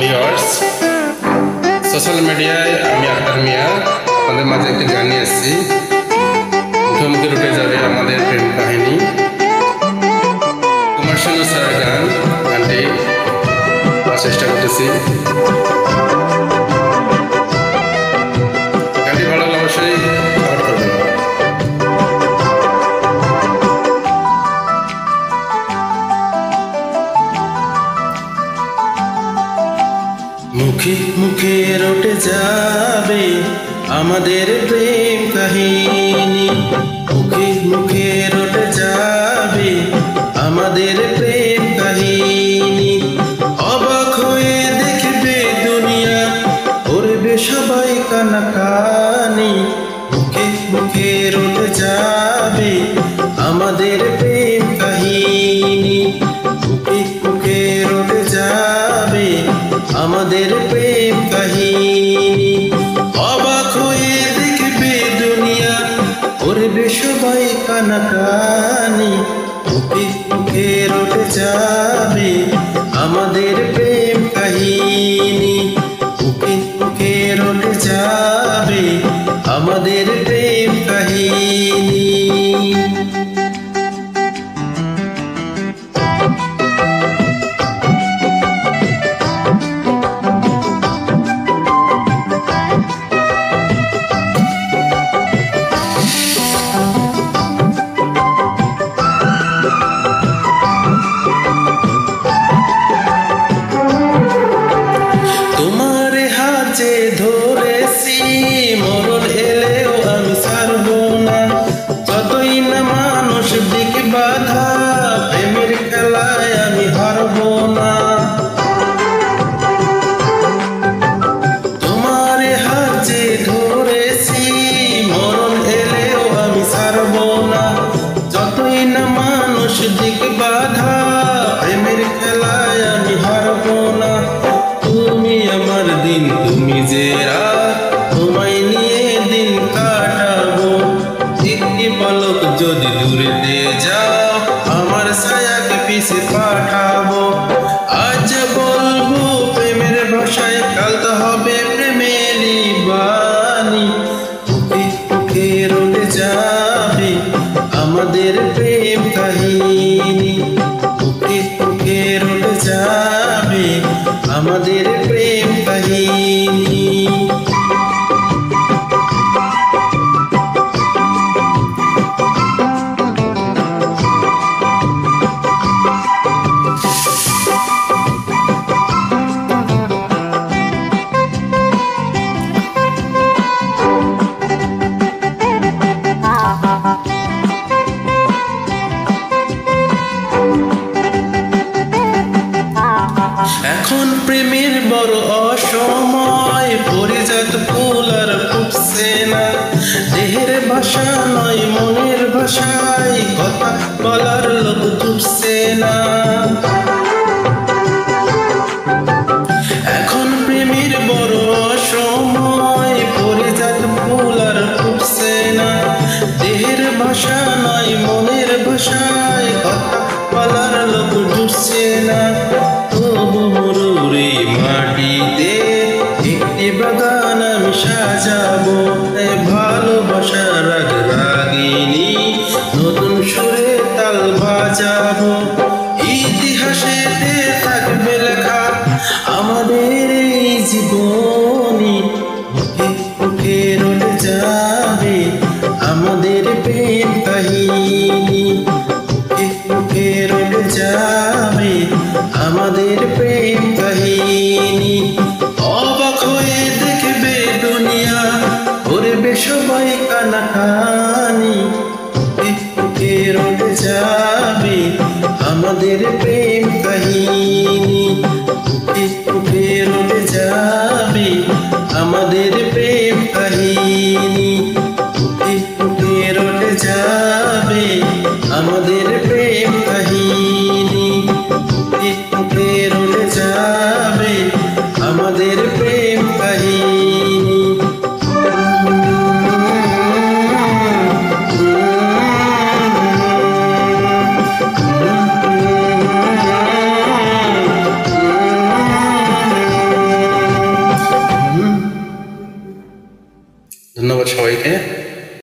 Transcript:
Viewers, social মিডিয়ায় আমি আক্তার মিয়া আপনাদের মাঝে একটি গান নিয়ে এসেছি। মুখে মুখে রুটে যাবে আমাদের প্রেম কাহিনী। কুমার শানু স্যারের গানটি চেষ্টা করতেছি। গানটি ভালো লাগলে অবশ্যই সাপোর্ট করবেন। মুখে মুখে রটে যাবে আমাদের প্রেম কাহিনী, মুখে মুখে রটে যাবে আমাদের প্রেম কাহিনী। অবাক হয়ে দেখবে দুনিয়া, করবে সবাই কানাকানি। মুখে মুখে রটে যাবে আমাদের প্রেম কাহিনী, মুখে মুখে রটে যাবে আমাদের প্রেম কাহিনী। অবাক হয়ে দেখবে দুনিয়া, করবে সবাই কানাকানি। মুখে মুখে রটে যাবে আমাদের প্রেম কাহিনী, মুখে মুখে রটে যাবে আমাদের প্রেম কাহিনী। ধরেছি মরণ এলেও আমি ছাড়ব না, যতই না মানুষ দিক বাধা, প্রেমের খেলায় আমি হারব না। তোমার হাতে ধরেছি মরণ এলেও আমি ছাড়ব না, যতই না মানুষ দিক বাধা, প্রেমের খেলায় আমি হারব না। তুমি আমার দিন, তুমি যে রাত, তোমায় নিয়ে দিন কাটাবো। একটি পলক যদি দূরে দিয়ে যাও, আমার ছায়াকে পিছে পাঠাবো। আজ বলবো প্রেমের ভাষায়, কাল তো হবে প্রেমেরই বাণী। মুখে মুখে রটে যাবে আমাদের প্রেম কাহিনী, মুখে মুখে রটে যাবে আমাদের প্রেম কাহিনী। এখন প্রেমের বড় অসময়, পরিজাত ফুল আর ফুটছে না। দেহের ভাষা নয় মনের ভাষায়, কথা বলার লোক জুটছে না। এখন প্রেমের বড় অসময়, পরিজাত ফুল আর ফুটছে না। দেহের ভাষা নয় মনের ভাষায়, কথা বলার লোক জুটছে না। মাটিতে একটি বাগান আমি সাজাবো, ভালোবাসার রাগ রাগিনী নতুন সুরে তাল বাজাবো। ইতিহাসেতে থাকবে লেখা আমাদের এই জীবনী, মুখে মুখে রটে যাবে আমাদের প্রেম কাহিনী, মুখে মুখে রটে যাবে আমাদের প্রেম কাহিনী। অবাক হয়ে দেখবে দুনিয়া, করবে সবাই কানাকানি। মুখে মুখে রটে যাবে আমাদের প্রেম কাহিনী, মুখে মুখে রটে যাবে আমাদের প্রেম কাহিনী, মুখে মুখে রটে যাবে আমাদের প্রেম কাহিনী, মুখে মুখে রটে যাবে। ধন্যবাদ সবাইকে।